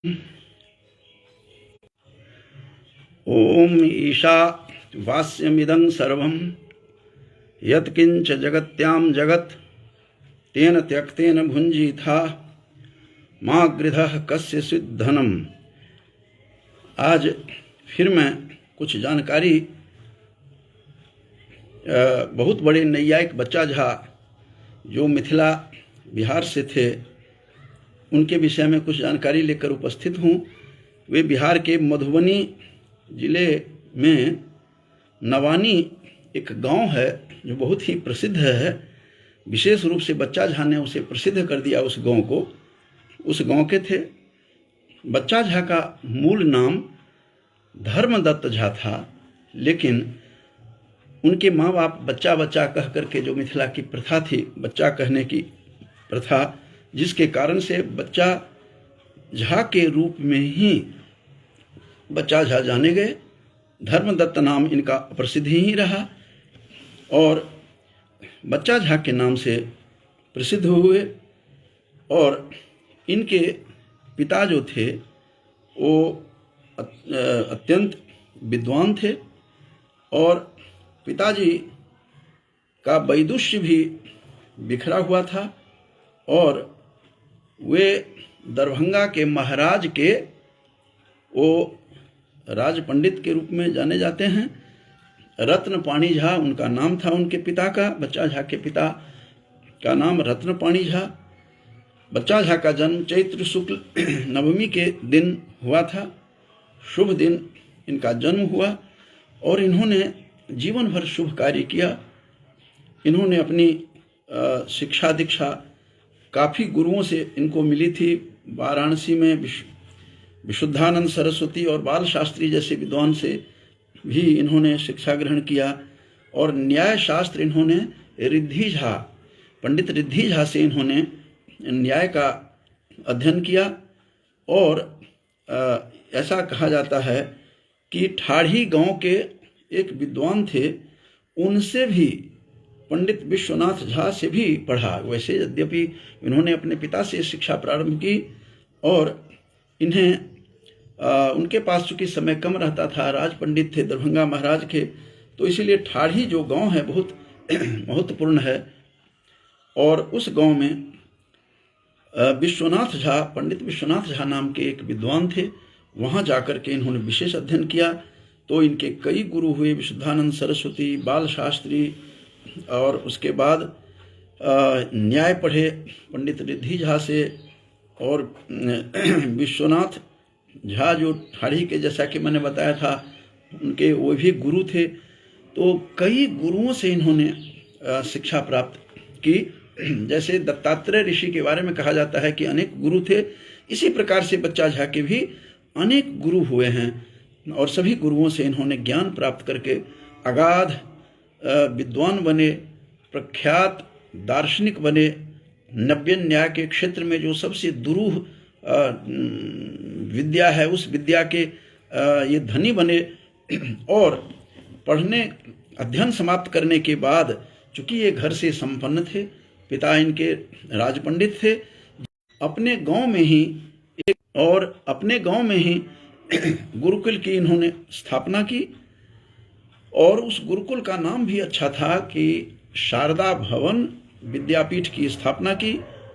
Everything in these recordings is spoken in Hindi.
ओम ईशा वास्यमिदं सर्वं यत्किंच जगत्यां जगत् तेन त्यक्तेन भुंजीथा माँ गृधः कस्य सिद्धनम। आज फिर मैं कुछ जानकारी बहुत बड़े नैयायिक बच्चा झा जो मिथिला बिहार से थे उनके विषय में कुछ जानकारी लेकर उपस्थित हूँ। वे बिहार के मधुबनी जिले में नवानी एक गांव है जो बहुत ही प्रसिद्ध है। विशेष रूप से बच्चा झा ने उसे प्रसिद्ध कर दिया उस गांव को। उस गांव के थे। बच्चा झा का मूल नाम धर्मदत्त झा था, लेकिन उनके माँ बाप बच्चा बच्चा कह करके जो मिथिला की प्रथा थी, बच्चा कहने की प्रथा, जिसके कारण से बच्चा झा के रूप में ही बच्चा झा जाने गए। धर्मदत्त नाम इनका प्रसिद्ध ही रहा और बच्चा झा के नाम से प्रसिद्ध हुए। और इनके पिता जो थे वो अत्यंत विद्वान थे और पिताजी का वैदुष्य भी बिखरा हुआ था और वे दरभंगा के महाराज के वो राज पंडित के रूप में जाने जाते हैं। रत्नपाणी झा उनका नाम था उनके पिता का। बच्चा झा के पिता का नाम रत्नपाणी झा। बच्चा झा का जन्म चैत्र शुक्ल नवमी के दिन हुआ था। शुभ दिन इनका जन्म हुआ और इन्होंने जीवन भर शुभ कार्य किया। इन्होंने अपनी शिक्षा दीक्षा काफ़ी गुरुओं से इनको मिली थी। वाराणसी में विशुद्धानंद सरस्वती और बाल शास्त्री जैसे विद्वान से भी इन्होंने शिक्षा ग्रहण किया और न्याय शास्त्र इन्होंने रिद्धि झा, पंडित रिद्धि झा से इन्होंने न्याय का अध्ययन किया। और ऐसा कहा जाता है कि ठाढ़ी गांव के एक विद्वान थे, उनसे भी पंडित विश्वनाथ झा से भी पढ़ा। वैसे यद्यपि इन्होंने अपने पिता से शिक्षा प्रारंभ की और इन्हें उनके पास चूँकि समय कम रहता था, राज पंडित थे दरभंगा महाराज के, तो इसीलिए ठाढ़ी जो गांव है बहुत महत्वपूर्ण है। और उस गांव में विश्वनाथ झा, पंडित विश्वनाथ झा नाम के एक विद्वान थे। वहाँ जाकर के इन्होंने विशेष अध्ययन किया। तो इनके कई गुरु हुए, विशुद्धानंद सरस्वती, बाल शास्त्री, और उसके बाद न्याय पढ़े पंडित रिद्धि झा से। और विश्वनाथ झा जो ठाढ़ी के, जैसा कि मैंने बताया था, उनके वो भी गुरु थे। तो कई गुरुओं से इन्होंने शिक्षा प्राप्त की। जैसे दत्तात्रेय ऋषि के बारे में कहा जाता है कि अनेक गुरु थे, इसी प्रकार से बच्चा झा के भी अनेक गुरु हुए हैं और सभी गुरुओं से इन्होंने ज्ञान प्राप्त करके अगाध विद्वान बने, प्रख्यात दार्शनिक बने। नव्य न्याय के क्षेत्र में जो सबसे दुरूह विद्या है, उस विद्या के ये धनी बने। और पढ़ने अध्ययन समाप्त करने के बाद, चूँकि ये घर से संपन्न थे, पिता इनके राजपंडित थे, अपने गांव में ही गुरुकुल की इन्होंने स्थापना की। और उस गुरुकुल का नाम भी अच्छा था कि शारदा भवन विद्यापीठ की स्थापना की।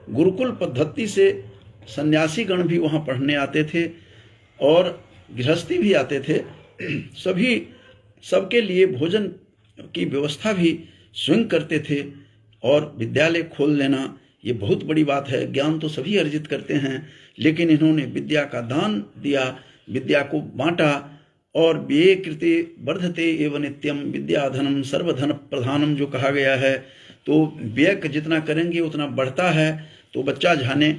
गुरुकुल पद्धति से सन्यासी गण भी वहाँ पढ़ने आते थे और गृहस्थी भी आते थे। सबके लिए भोजन की व्यवस्था भी स्वयं करते थे। और विद्यालय खोल लेना ये बहुत बड़ी बात है। ज्ञान तो सभी अर्जित करते हैं, लेकिन इन्होंने विद्या का दान दिया, विद्या को बांटा। और व्यय कृते वर्धते एवं नित्यम विद्याधनम सर्वधन प्रधानम जो कहा गया है, तो व्यय जितना करेंगे उतना बढ़ता है। तो बच्चा झा ने,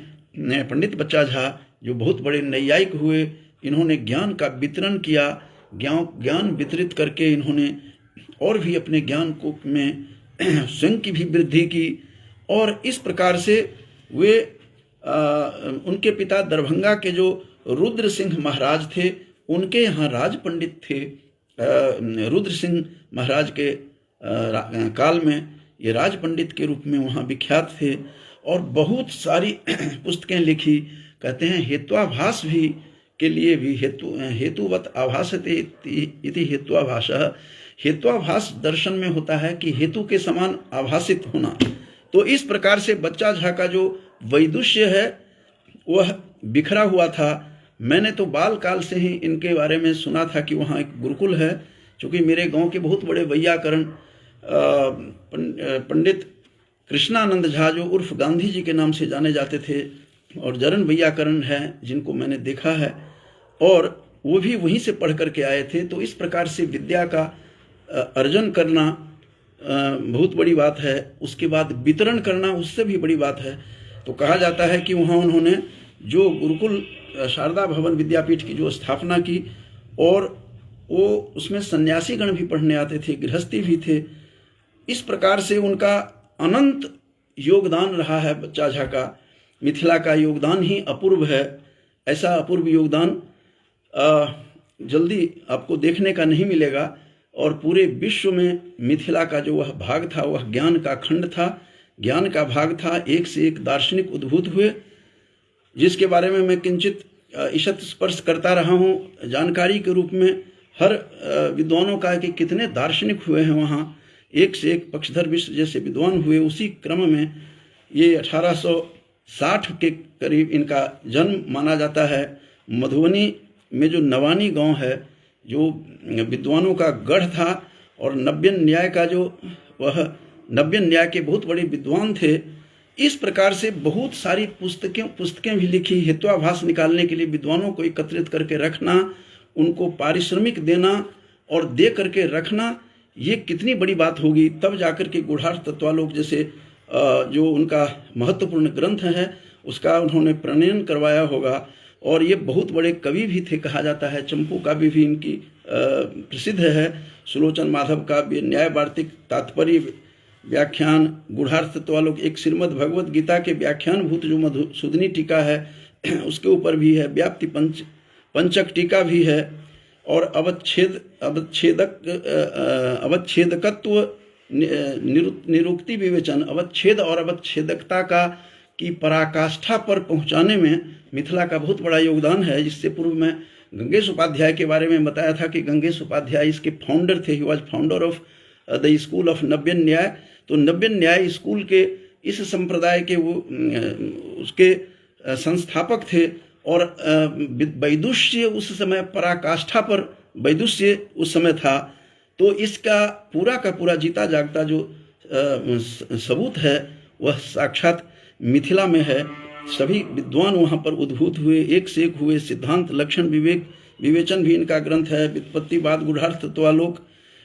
पंडित बच्चा झा जो बहुत बड़े नैयायिक हुए, इन्होंने ज्ञान का वितरण किया। ज्ञान वितरित करके इन्होंने और भी अपने ज्ञान को में स्वयं की भी वृद्धि की। और इस प्रकार से वे उनके पिता दरभंगा के जो रुद्र सिंह महाराज थे, उनके यहाँ राज पंडित थे। रुद्र सिंह महाराज के काल में ये राज पंडित के रूप में वहाँ विख्यात थे और बहुत सारी पुस्तकें लिखी, कहते हैं हेत्वाभास भी के लिए भी हेतुवत आभासते इति हेत्वाभासः। हेत्वाभास दर्शन में होता है कि हेतु के समान आभासित होना। तो इस प्रकार से बच्चा झा का जो वैदुष्य है वह बिखरा हुआ था। मैंने तो बाल काल से ही इनके बारे में सुना था कि वहाँ एक गुरुकुल है, क्योंकि मेरे गांव के बहुत बड़े वैयाकरण पंडित कृष्णानंद झा जो उर्फ गांधी जी के नाम से जाने जाते थे, और जरन वैयाकरण है जिनको मैंने देखा है, और वो भी वहीं से पढ़ करके आए थे। तो इस प्रकार से विद्या का अर्जन करना बहुत बड़ी बात है, उसके बाद वितरण करना उससे भी बड़ी बात है। तो कहा जाता है कि वहाँ उन्होंने जो गुरुकुल शारदा भवन विद्यापीठ की जो स्थापना की, और वो उसमें सन्यासी गण भी पढ़ने आते थे, गृहस्थी भी थे। इस प्रकार से उनका अनंत योगदान रहा है बच्चा झा का। मिथिला का योगदान ही अपूर्व है। ऐसा अपूर्व योगदान जल्दी आपको देखने का नहीं मिलेगा। और पूरे विश्व में मिथिला का जो वह भाग था वह ज्ञान का खंड था, ज्ञान का भाग था। एक से एक दार्शनिक उद्भूत हुए, जिसके बारे में मैं किंचित ईषत् स्पर्श करता रहा हूँ जानकारी के रूप में। हर विद्वानों का कि कितने दार्शनिक हुए हैं वहाँ, एक से एक पक्षधर मिश्र जैसे विद्वान हुए। उसी क्रम में ये 1860 के करीब इनका जन्म माना जाता है। मधुबनी में जो नवानी गांव है, जो विद्वानों का गढ़ था, और नव्यन न्याय का जो वह नव्यन न्याय के बहुत बड़े विद्वान थे। इस प्रकार से बहुत सारी पुस्तकें भी लिखी। हेत्वाभास निकालने के लिए विद्वानों को एकत्रित करके रखना, उनको पारिश्रमिक देना और दे करके रखना, ये कितनी बड़ी बात होगी। तब जाकर के गूढ़ार्थ तत्वालोक जैसे जो उनका महत्वपूर्ण ग्रंथ है उसका उन्होंने प्रणयन करवाया होगा। और ये बहुत बड़े कवि भी थे, कहा जाता है। चंपू काव्य भी इनकी प्रसिद्ध है। सुलोचन माधव काव्य, न्याय वार्तिक, तात्पर्य व्याख्यान, गूढ़ार्थ तत्वालोक, एक श्रीमद् भगवत गीता के व्याख्यान भूत जो मधुसूदनी टीका है उसके ऊपर भी है। व्याप्ति पंचक टीका भी है। और अवच्छेदकत्व निरुक्ति विवेचन, अवच्छेद और अवच्छेदकता का की पराकाष्ठा पर पहुंचाने में मिथिला का बहुत बड़ा योगदान है। जिससे पूर्व में गंगेश उपाध्याय के बारे में बताया था कि गंगेश उपाध्याय इसके फाउंडर थे। He was founder of the school of Navya Nyaya. तो नव्यन न्याय स्कूल के इस संप्रदाय के वो उसके संस्थापक थे। और वैदुष्य उस समय पराकाष्ठा पर वैदुष्य उस समय था। तो इसका पूरा का पूरा जीता जागता जो सबूत है वह साक्षात मिथिला में है। सभी विद्वान वहाँ पर उद्भूत हुए, एक से एक हुए। सिद्धांत, लक्षण, विवेक, विवेचन भी इनका ग्रंथ है। व्युत्पत्तिवाद, गूढ़ार्थ तत्वालोक,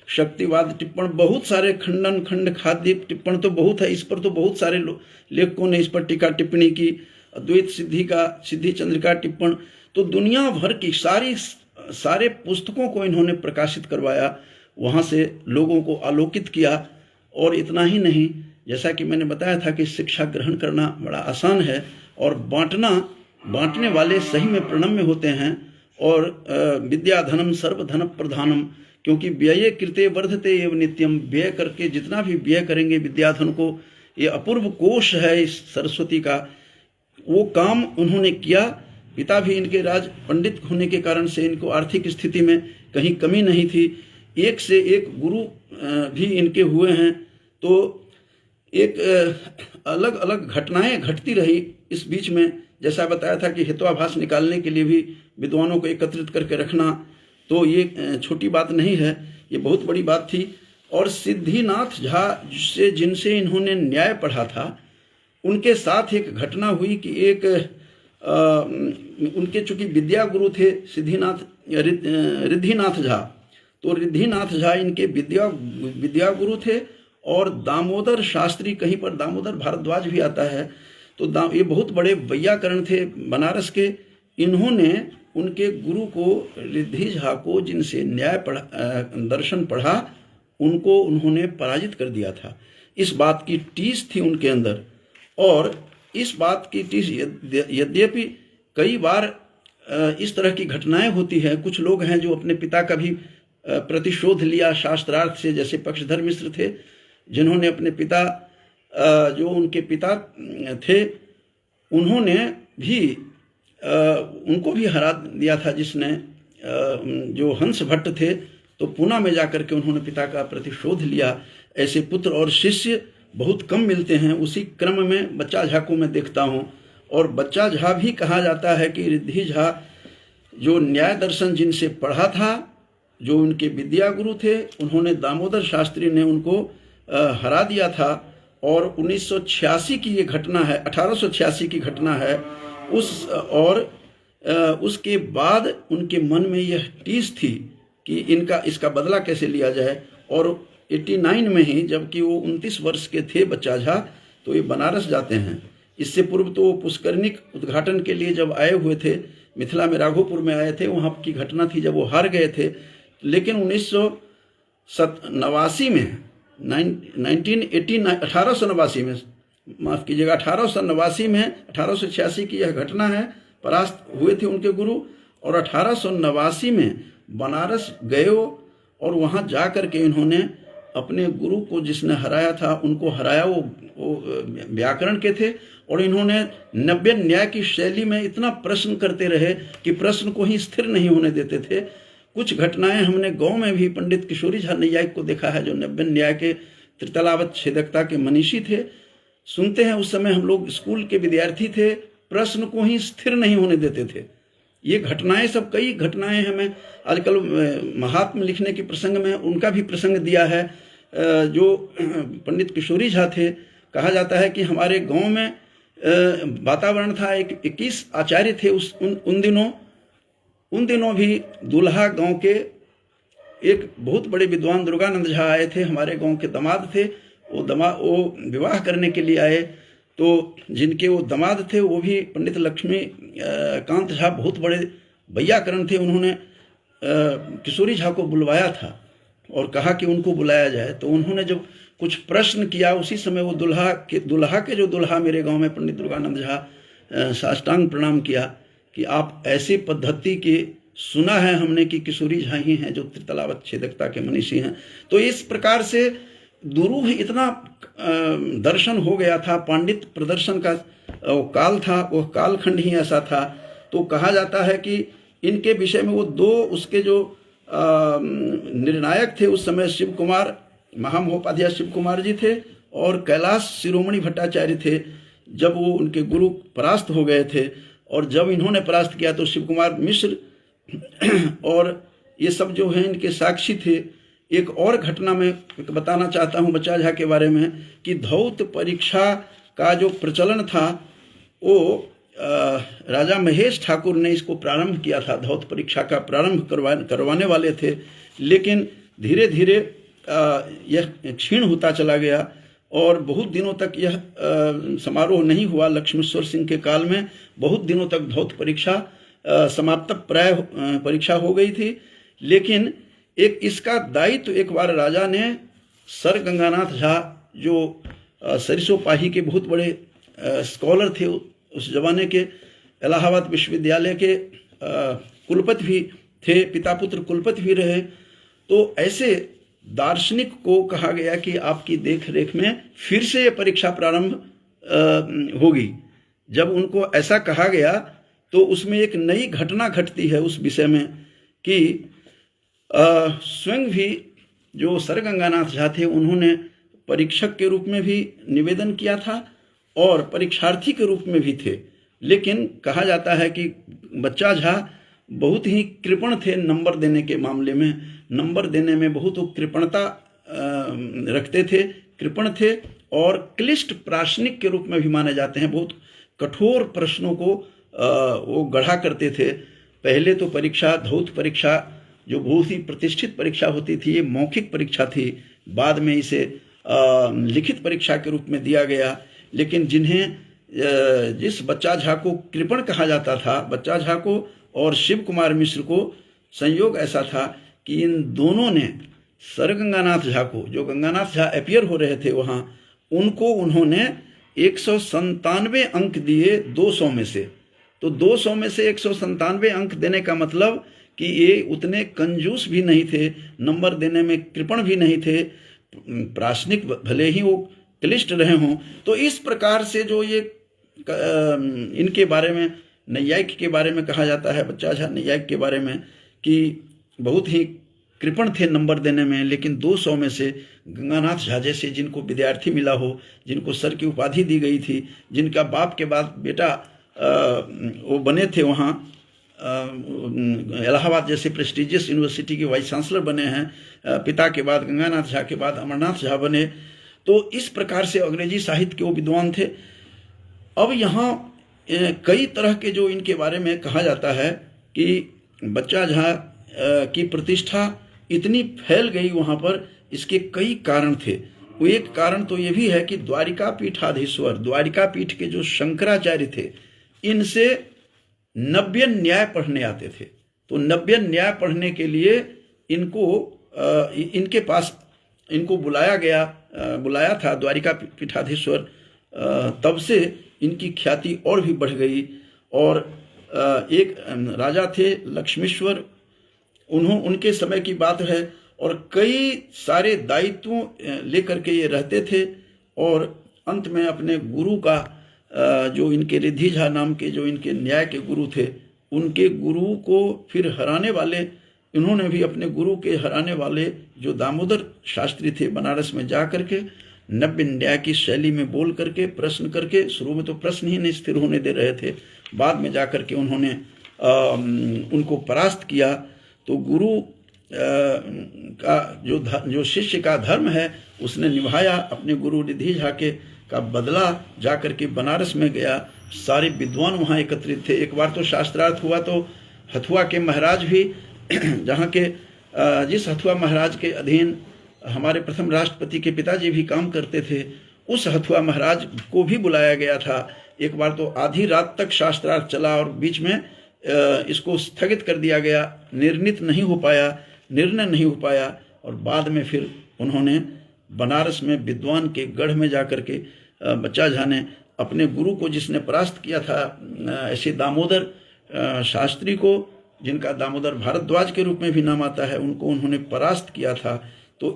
शक्तिवाद टिप्पण, बहुत सारे खंडन, खंड खाद्य टिप्पण तो बहुत है। इस पर तो बहुत सारे लेखकों ने इस पर टीका टिप्पणी की। अद्वैत सिद्धि का सिद्धि चंद्रिका टिप्पण, तो दुनिया भर की सारे पुस्तकों को इन्होंने प्रकाशित करवाया, वहाँ से लोगों को आलोकित किया। और इतना ही नहीं, जैसा कि मैंने बताया था कि शिक्षा ग्रहण करना बड़ा आसान है, और बांटने वाले सही में प्रणम्य होते हैं। और विद्या धनम सर्वधन प्रधानम, क्योंकि व्यये कृते वर्धते एवं नित्यम। व्यय करके जितना भी व्यय करेंगे विद्याधन को, ये अपूर्व कोश है इस सरस्वती का। वो काम उन्होंने किया। पिता भी इनके राज पंडित होने के कारण से इनको आर्थिक स्थिति में कहीं कमी नहीं थी। एक से एक गुरु भी इनके हुए हैं। तो एक अलग अलग घटनाएं घटती रही इस बीच में। जैसा बताया था कि हेत्वाभास निकालने के लिए भी विद्वानों को एकत्रित करके रखना, तो ये छोटी बात नहीं है, ये बहुत बड़ी बात थी। और सिद्धिनाथ झा से जिनसे इन्होंने न्याय पढ़ा था, उनके साथ एक घटना हुई कि एक उनके चूंकि विद्या गुरु थे रिद्धिनाथ झा। तो रिद्धिनाथ झा इनके विद्या गुरु थे। और दामोदर शास्त्री, कहीं पर दामोदर भारद्वाज भी आता है, तो ये बहुत बड़े वैयाकरण थे बनारस के। इन्होंने उनके गुरु को, रिद्धि झा को, जिनसे न्याय दर्शन पढ़ा, उनको उन्होंने पराजित कर दिया था। इस बात की टीस थी उनके अंदर। और इस बात की टीस, यद्यपि कई बार इस तरह की घटनाएं होती हैं। कुछ लोग हैं जो अपने पिता का भी प्रतिशोध लिया शास्त्रार्थ से, जैसे पक्षधर मिश्र थे, जिन्होंने अपने पिता, जो उनके पिता थे, उन्होंने भी उनको भी हरा दिया था, जिसने जो हंस भट्ट थे, तो पूना में जाकर के उन्होंने पिता का प्रतिशोध लिया। ऐसे पुत्र और शिष्य बहुत कम मिलते हैं। उसी क्रम में बच्चा झा को मैं देखता हूँ, और बच्चा झा भी कहा जाता है कि रिद्धि झा जो न्याय दर्शन जिनसे पढ़ा था, जो उनके विद्या गुरु थे, उन्होंने दामोदर शास्त्री ने उनको हरा दिया था। और 1986 की ये घटना है, 1886 की घटना है उसके बाद उनके मन में यह टीस थी कि इसका बदला कैसे लिया जाए। और 89 में ही, जबकि वो 29 वर्ष के थे बच्चा झा, तो ये बनारस जाते हैं। इससे पूर्व तो वो पुष्करणी उद्घाटन के लिए जब आए हुए थे, मिथिला में राघोपुर में आए थे, वहाँ की घटना थी जब वो हार गए थे। लेकिन 1889 में 1889 में, माफ़ कीजिएगा, 1889 में, 1886 की यह घटना है, परास्त हुए थे उनके गुरु। और 1889 में बनारस गए और वहाँ जा कर के इन्होंने अपने गुरु को, जिसने हराया था, उनको हराया। वो व्याकरण के थे, और इन्होंने नव्य न्याय की शैली में इतना प्रश्न करते रहे कि प्रश्न को ही स्थिर नहीं होने देते थे। कुछ घटनाएं हमने गांव में भी पंडित किशोरी झा नैयायिक को देखा है, जो नव्य न्याय के त्रितलावत छेदकता के मनीषी थे। सुनते हैं उस समय हम लोग स्कूल के विद्यार्थी थे, प्रश्न को ही स्थिर नहीं होने देते थे। ये घटनाएं सब, कई घटनाएं हमें आजकल महात्मा लिखने के प्रसंग में उनका भी प्रसंग दिया है। जो पंडित किशोरी झा थे, कहा जाता है कि हमारे गांव में वातावरण था, 21 आचार्य थे उन दिनों भी दूल्हा गांव के एक बहुत बड़े विद्वान दुर्गानंद झा आए थे, हमारे गांव के दामाद थे। वो विवाह करने के लिए आए, तो जिनके वो दामाद थे वो भी पंडित लक्ष्मी कांत झा बहुत बड़े वैयाकरण थे। उन्होंने किशोरी झा को बुलवाया था और कहा कि उनको बुलाया जाए। तो उन्होंने जब कुछ प्रश्न किया, उसी समय वो दूल्हा के जो दूल्हा मेरे गांव में पंडित दुर्गानंद झा साष्टांग प्रणाम किया कि आप ऐसी पद्धति की सुना है हमने कि किशोरी झा ही हैं जो त्रितलावत छेदकता के मनीषी हैं। तो इस प्रकार से दुरूह इतना दर्शन हो गया था, पांडित प्रदर्शन का काल था, वह कालखंड ही ऐसा था। तो कहा जाता है कि इनके विषय में वो दो उसके जो निर्णायक थे उस समय, शिव कुमार, महामहोपाध्याय शिव कुमार जी थे और कैलाश शिरोमणि भट्टाचार्य थे। जब वो उनके गुरु परास्त हो गए थे, और जब इन्होंने परास्त किया तो शिव कुमार मिश्र और ये सब जो हैं इनके साक्षी थे। एक और घटना मैं बताना चाहता हूँ बच्चा झा के बारे में, कि धौत परीक्षा का जो प्रचलन था, वो राजा महेश ठाकुर ने इसको प्रारंभ किया था। धौत परीक्षा का प्रारंभ करवाने वाले थे, लेकिन धीरे धीरे यह क्षीण होता चला गया और बहुत दिनों तक यह समारोह नहीं हुआ। लक्ष्मेश्वर सिंह के काल में बहुत दिनों तक धौत परीक्षा समाप्त प्राय परीक्षा हो गई थी। लेकिन एक इसका दायित्व एक बार राजा ने सर गंगानाथ झा, जो सरिसोपाही के बहुत बड़े स्कॉलर थे उस जमाने के, इलाहाबाद विश्वविद्यालय के कुलपति भी थे, पिता पुत्र कुलपति भी रहे। तो ऐसे दार्शनिक को कहा गया कि आपकी देख रेख में फिर से ये परीक्षा प्रारंभ होगी। जब उनको ऐसा कहा गया तो उसमें एक नई घटना घटती है उस विषय में कि स्वयं भी जो सर गंगानाथ झा थे, उन्होंने परीक्षक के रूप में भी निवेदन किया था और परीक्षार्थी के रूप में भी थे। लेकिन कहा जाता है कि बच्चा झा बहुत ही कृपण थे नंबर देने के मामले में, नंबर देने में बहुत कृपणता रखते थे, कृपण थे और क्लिष्ट प्राश्निक के रूप में भी माने जाते हैं। बहुत कठोर प्रश्नों को वो गढ़ा करते थे। पहले तो परीक्षा, धौत परीक्षा जो बहुत ही प्रतिष्ठित परीक्षा होती थी, ये मौखिक परीक्षा थी। बाद में इसे लिखित परीक्षा के रूप में दिया गया। लेकिन जिस बच्चा झा को कृपण कहा जाता था, बच्चा झा को और शिव कुमार मिश्र को संयोग ऐसा था कि इन दोनों ने सर गंगानाथ झा को, जो गंगानाथ झा अपीयर हो रहे थे वहाँ, उनको उन्होंने 197 अंक दिए 200 में से। तो 200 में से 197 अंक देने का मतलब कि ये उतने कंजूस भी नहीं थे, नंबर देने में कृपण भी नहीं थे, प्राश्निक भले ही वो क्लिष्ट रहे हों। तो इस प्रकार से जो ये इनके बारे में नैयायिक के बारे में कहा जाता है, बच्चा झा नैयायिक के बारे में, कि बहुत ही कृपण थे नंबर देने में, लेकिन 200 में से गंगानाथ झा जैसे जिनको विद्यार्थी मिला हो, जिनको सर की उपाधि दी गई थी, जिनका बाप के बाद बेटा वो बने थे वहाँ इलाहाबाद जैसे प्रेस्टिजियस यूनिवर्सिटी के वाइस चांसलर बने हैं, पिता के बाद गंगानाथ झा के बाद अमरनाथ झा बने। तो इस प्रकार से अंग्रेजी साहित्य के वो विद्वान थे। अब यहाँ कई तरह के जो इनके बारे में कहा जाता है कि बच्चा झा की प्रतिष्ठा इतनी फैल गई वहाँ पर, इसके कई कारण थे। वो एक कारण तो ये भी है कि द्वारिका पीठाधीश्वर, द्वारिका पीठ के जो शंकराचार्य थे, इनसे नव्य न्याय पढ़ने आते थे। तो नव्य न्याय पढ़ने के लिए इनके पास इनको बुलाया था द्वारिका पीठाधीश्वर। तब से इनकी ख्याति और भी बढ़ गई। और एक राजा थे लक्ष्मीश्वर, उनके समय की बात है, और कई सारे दायित्वों लेकर के ये रहते थे। और अंत में अपने गुरु का, जो इनके रिद्धि झा नाम के जो इनके न्याय के गुरु थे, उनके गुरु को फिर हराने वाले, इन्होंने भी अपने गुरु के हराने वाले जो दामोदर शास्त्री थे, बनारस में जा करके नव्य न्याय की शैली में बोल करके, प्रश्न करके, शुरू में तो प्रश्न ही नहीं स्थिर होने दे रहे थे, बाद में जा करके उन्होंने उनको परास्त किया। तो गुरु का जो शिष्य का धर्म है उसने निभाया। अपने गुरु रिद्धि झा का बदला जा करके बनारस में गया। सारे विद्वान वहाँ एकत्रित थे। एक बार तो शास्त्रार्थ हुआ तो हथुआ के महाराज भी, जहाँ के जिस हथुआ महाराज के अधीन हमारे प्रथम राष्ट्रपति के पिताजी भी काम करते थे, उस हथुआ महाराज को भी बुलाया गया था। एक बार तो आधी रात तक शास्त्रार्थ चला और बीच में इसको स्थगित कर दिया गया, निर्णय नहीं हो पाया। और बाद में फिर उन्होंने बनारस में विद्वान के गढ़ में जाकर के बच्चा झा ने अपने गुरु को, जिसने परास्त किया था, ऐसे दामोदर शास्त्री को, जिनका दामोदर भारद्वाज के रूप में भी नाम आता है, उनको उन्होंने परास्त किया था। तो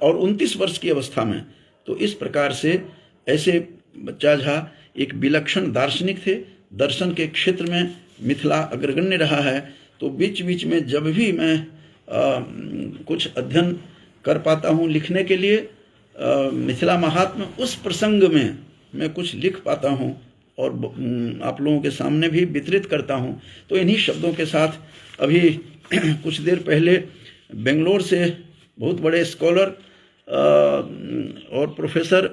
और 29 वर्ष की अवस्था में। तो इस प्रकार से ऐसे बच्चा झा एक विलक्षण दार्शनिक थे। दर्शन के क्षेत्र में मिथिला अग्रगण्य रहा है। तो बीच बीच में जब भी मैं कुछ अध्ययन कर पाता हूँ लिखने के लिए, मिथिला महात्म्य, उस प्रसंग में मैं कुछ लिख पाता हूँ और आप लोगों के सामने भी वितरित करता हूँ। तो इन्हीं शब्दों के साथ अभी कुछ देर पहले बेंगलोर से बहुत बड़े स्कॉलर और प्रोफेसर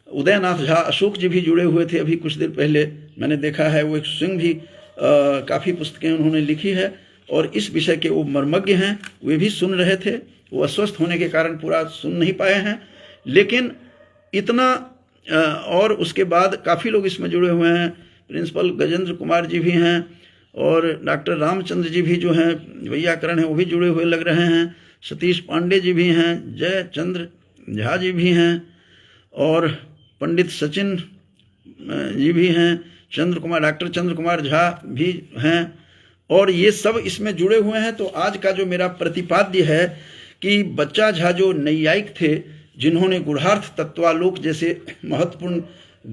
उदयनाथ झा, अशोक जी भी जुड़े हुए थे। अभी कुछ देर पहले मैंने देखा है, वो एक स्वयं भी काफ़ी पुस्तकें उन्होंने लिखी है और इस विषय के वो मर्मज्ञ हैं। वे भी सुन रहे थे। वो अस्वस्थ होने के कारण पूरा सुन नहीं पाए हैं, लेकिन इतना और उसके बाद काफ़ी लोग इसमें जुड़े हुए हैं। प्रिंसिपल गजेंद्र कुमार जी भी हैं और डॉक्टर रामचंद्र जी भी जो हैं वैयाकरण हैं, वो भी जुड़े हुए लग रहे हैं। सतीश पांडे जी भी हैं, जय चंद्र झा जी भी हैं और पंडित सचिन जी भी हैं, डॉक्टर चंद्र कुमार झा भी हैं, और ये सब इसमें जुड़े हुए हैं। तो आज का जो मेरा प्रतिपाद्य है कि बच्चा झा जो नैयायिक थे, जिन्होंने गूढ़ार्थ तत्वालोक जैसे महत्वपूर्ण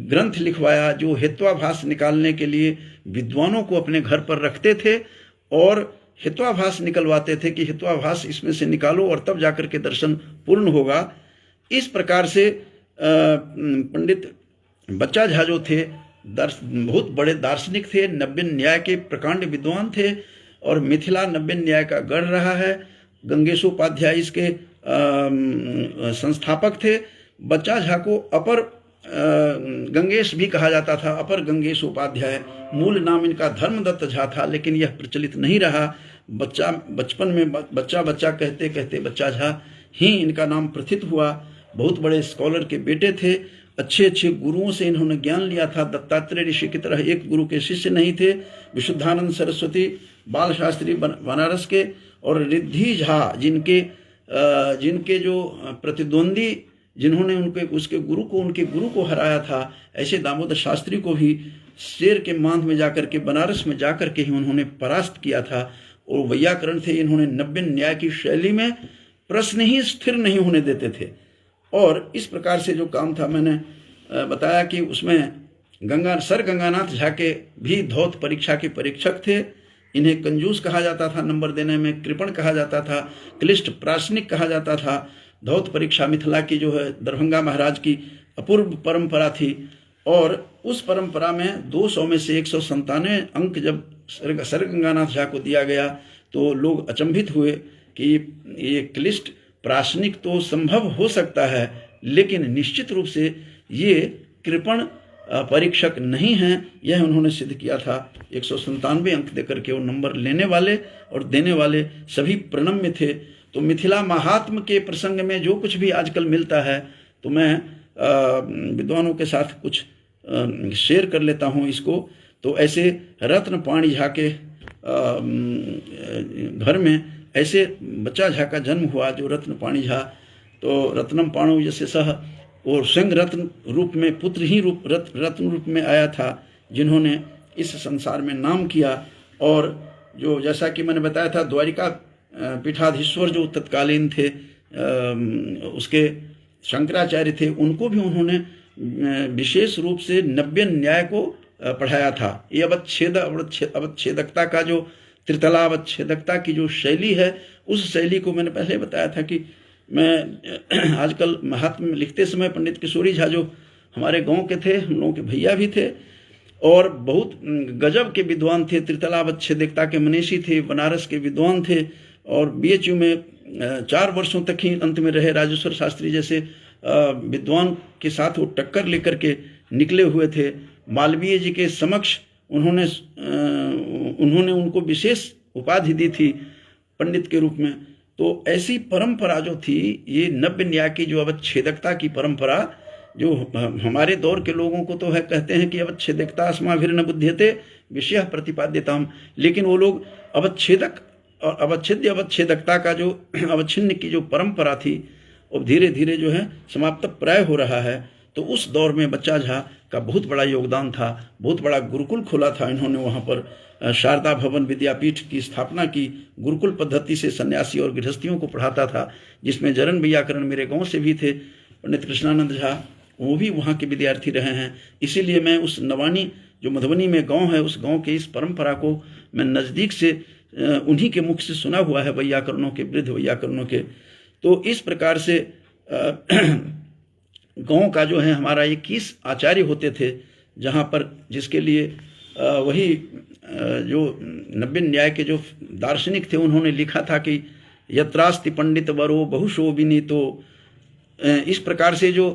ग्रंथ लिखवाया, जो हेत्वाभास निकालने के लिए विद्वानों को अपने घर पर रखते थे और हेत्वाभास निकलवाते थे कि हेत्वाभास इसमें से निकालो और तब जाकर के दर्शन पूर्ण होगा। इस प्रकार से पंडित बच्चा झा जो थे बहुत बड़े दार्शनिक थे, नव्य न्याय के प्रकांड विद्वान थे और मिथिला नव्य न्याय का गढ़ रहा है। गंगेशोपाध्याय इसके संस्थापक थे। बच्चा झा को अपर गंगेश भी कहा जाता था, अपर गंगेशोपाध्याय। मूल नाम इनका धर्मदत्त झा था, लेकिन यह प्रचलित नहीं रहा। बचपन में बच्चा कहते कहते बच्चा झा ही इनका नाम प्रथित हुआ। बहुत बड़े स्कॉलर के बेटे थे। अच्छे अच्छे गुरुओं से इन्होंने ज्ञान लिया था। दत्तात्रेय ऋषि की तरह एक गुरु के शिष्य नहीं थे। विशुद्धानंद सरस्वती बाल शास्त्री बनारस के और रिद्धि झा, जिनके जो प्रतिद्वंदी, जिन्होंने उनके गुरु को हराया था, ऐसे दामोदर शास्त्री को भी शेर के मांद में जाकर के, बनारस में जाकर के ही उन्होंने परास्त किया था। और वैयाकरण थे, इन्होंने नव्य न्याय की शैली में प्रश्न ही स्थिर नहीं होने देते थे। और इस प्रकार से जो काम था, मैंने बताया कि उसमें सर गंगानाथ झा के भी धौत परीक्षा के परीक्षक थे। इन्हें कंजूस कहा जाता था, नंबर देने में कृपण कहा जाता था, क्लिष्ट प्रासनिक कहा जाता था। धौत परीक्षा मिथिला की जो है दरभंगा महाराज की अपूर्व परंपरा थी, और उस परंपरा में 200 में से 197 अंक जब सर गंगानाथ झा को दिया गया तो लोग अचंभित हुए कि ये क्लिष्ट प्रासनिक तो संभव हो सकता है, लेकिन निश्चित रूप से ये कृपण परीक्षक नहीं हैं। यह उन्होंने सिद्ध किया था। 197 अंक देकर के वो नंबर लेने वाले और देने वाले सभी प्रणम्य थे। तो मिथिला महात्म के प्रसंग में जो कुछ भी आजकल मिलता है तो मैं विद्वानों के साथ कुछ शेयर कर लेता हूँ इसको। तो ऐसे रत्न पाणी झा के घर में ऐसे बच्चा झा का जन्म हुआ जो रत्न पाणी झा, तो रत्नम पाणु जैसे सह, और स्वयं रत्न रूप में पुत्र ही रत्न रूप में आया था, जिन्होंने इस संसार में नाम किया। और जो जैसा कि मैंने बताया था द्वारिका पीठाधीश्वर जो तत्कालीन थे उसके शंकराचार्य थे, उनको भी उन्होंने विशेष रूप से नव्य न्याय को पढ़ाया था। ये अवच्छेदकता का जो त्रितला अवच्छेदकता की जो शैली है, उस शैली को मैंने पहले बताया था कि मैं आजकल महात्म्य लिखते समय पंडित किशोरी झा जो हमारे गांव के थे, हम लोगों के भैया भी थे और बहुत गजब के विद्वान थे, त्रितला अवच्छेदकता के मनीषी थे, बनारस के विद्वान थे और बीएचयू में 4 वर्षों तक ही अंत में रहे। राजेश्वर शास्त्री जैसे विद्वान के साथ वो टक्कर लेकर के निकले हुए थे। मालवीय जी के समक्ष उन्होंने उनको विशेष उपाधि दी थी पंडित के रूप में। तो ऐसी परंपरा जो थी, ये नव्य न्याय की जो अवच्छेदकता की परंपरा, जो हमारे दौर के लोगों को तो है कहते हैं कि अवच्छेदकता अस्माभिर्न बुध्यते विषय प्रतिपाद्यताम, लेकिन वो लोग अवच्छेदक और अवच्छेदकता का जो अवच्छिन्न की जो परंपरा थी वो धीरे धीरे जो है समाप्त प्राय हो रहा है। तो उस दौर में बच्चा झा का बहुत बड़ा योगदान था, बहुत बड़ा गुरुकुल खोला था इन्होंने। वहाँ पर शारदा भवन विद्यापीठ की स्थापना की, गुरुकुल पद्धति से सन्यासी और गृहस्थियों को पढ़ाता था, जिसमें जरन वैयाकरण मेरे गांव से भी थे, पंडित कृष्णानंद झा, वो भी वहाँ के विद्यार्थी रहे हैं। इसीलिए मैं उस नवानी जो मधुबनी में गांव है, उस गांव के इस परंपरा को मैं नज़दीक से उन्हीं के मुख से सुना हुआ है, वैयाकरणों के, वृद्ध वैयाकरणों के। तो इस प्रकार से गांव का जो है हमारा 21 आचार्य होते थे, जहाँ पर जिसके लिए वही जो नव्य न्याय के जो दार्शनिक थे उन्होंने लिखा था कि यत्रास्ति पंडित वरो बहुशो विनीतो। इस प्रकार से जो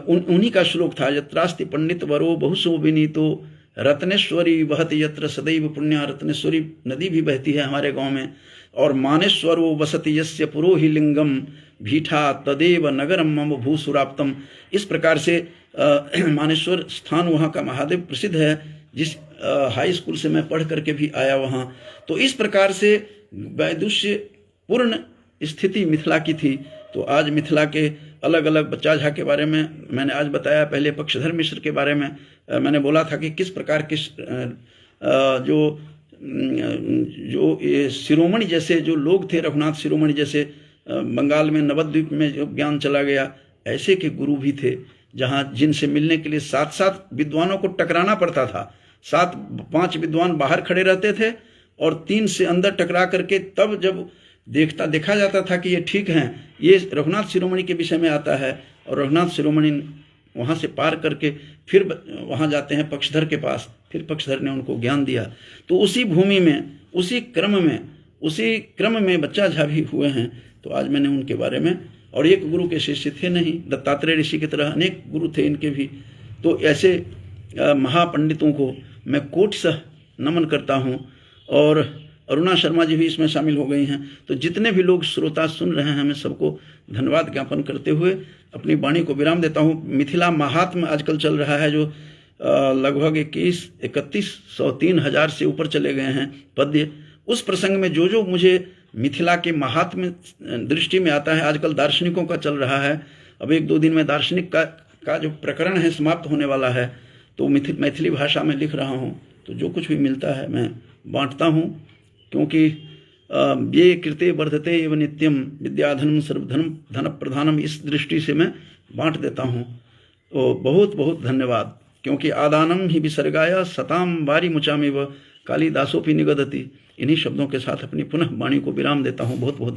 उन्हीं का श्लोक था, यत्रास्ति पंडित वरो बहुशो विनीतो रत्नेश्वरी बहति यत्र सदैव पुण्या। रत्नेश्वरी नदी भी बहती है हमारे गांव में। और मानेश्वरो वसति यस्य पुरोहि लिंगम भीठा तदेव नगरम मम भूसुराप्तम। इस प्रकार से मानेश्वर स्थान वहाँ का महादेव प्रसिद्ध है, जिस हाई स्कूल से मैं पढ़ करके भी आया वहाँ। तो इस प्रकार से वैदुष्य पूर्ण स्थिति मिथिला की थी। तो आज मिथिला के अलग अलग बच्चा झा के बारे में मैंने आज बताया। पहले पक्षधर मिश्र के बारे में मैंने बोला था कि किस प्रकार के जो शिरोमणि जैसे जो लोग थे, रघुनाथ शिरोमणि जैसे, बंगाल में नवद्वीप में जो ज्ञान चला गया, ऐसे के गुरु भी थे, जहाँ जिनसे मिलने के लिए 7-7 विद्वानों को टकराना पड़ता था। 7-5 विद्वान बाहर खड़े रहते थे और 3 से अंदर टकरा करके तब जब देखा जाता था कि ये ठीक हैं, ये रघुनाथ शिरोमणि के विषय में आता है, और रघुनाथ शिरोमणि वहाँ से पार करके फिर वहाँ जाते हैं पक्षधर के पास, फिर पक्षधर ने उनको ज्ञान दिया। तो उसी भूमि में, उसी क्रम में बच्चा झा भी हुए हैं। तो आज मैंने उनके बारे में, और एक गुरु के शिष्य थे नहीं, दत्तात्रेय ऋषि की तरह अनेक गुरु थे इनके भी। तो ऐसे महापंडितों को मैं कोटिशः नमन करता हूँ। और अरुणा शर्मा जी भी इसमें शामिल हो गई हैं। तो जितने भी लोग श्रोता सुन रहे हैं, मैं सबको धन्यवाद ज्ञापन करते हुए अपनी वाणी को विराम देता हूँ। मिथिला महात्म्य आजकल चल रहा है, जो लगभग 31-31 हजार से ऊपर चले गए हैं पद्य। उस प्रसंग में जो मुझे मिथिला के महात्म्य दृष्टि में आता है, आजकल दार्शनिकों का चल रहा है। अब 1-2 दिन में दार्शनिक का जो प्रकरण है समाप्त होने वाला है, तो मैथिली भाषा में लिख रहा हूँ। तो जो कुछ भी मिलता है मैं बांटता हूँ, क्योंकि ये कृते वर्धते एवं नित्यम विद्याधनम सर्वधनम धन प्रधानम, इस दृष्टि से मैं बांट देता हूँ। तो बहुत बहुत धन्यवाद। क्योंकि आदानम ही विसर्गाया सताम वारी मुचामेव कालिदासोपि निगदति। इन्हीं शब्दों के साथ अपनी पुनः वाणी को विराम देता हूँ। बहुत बहुत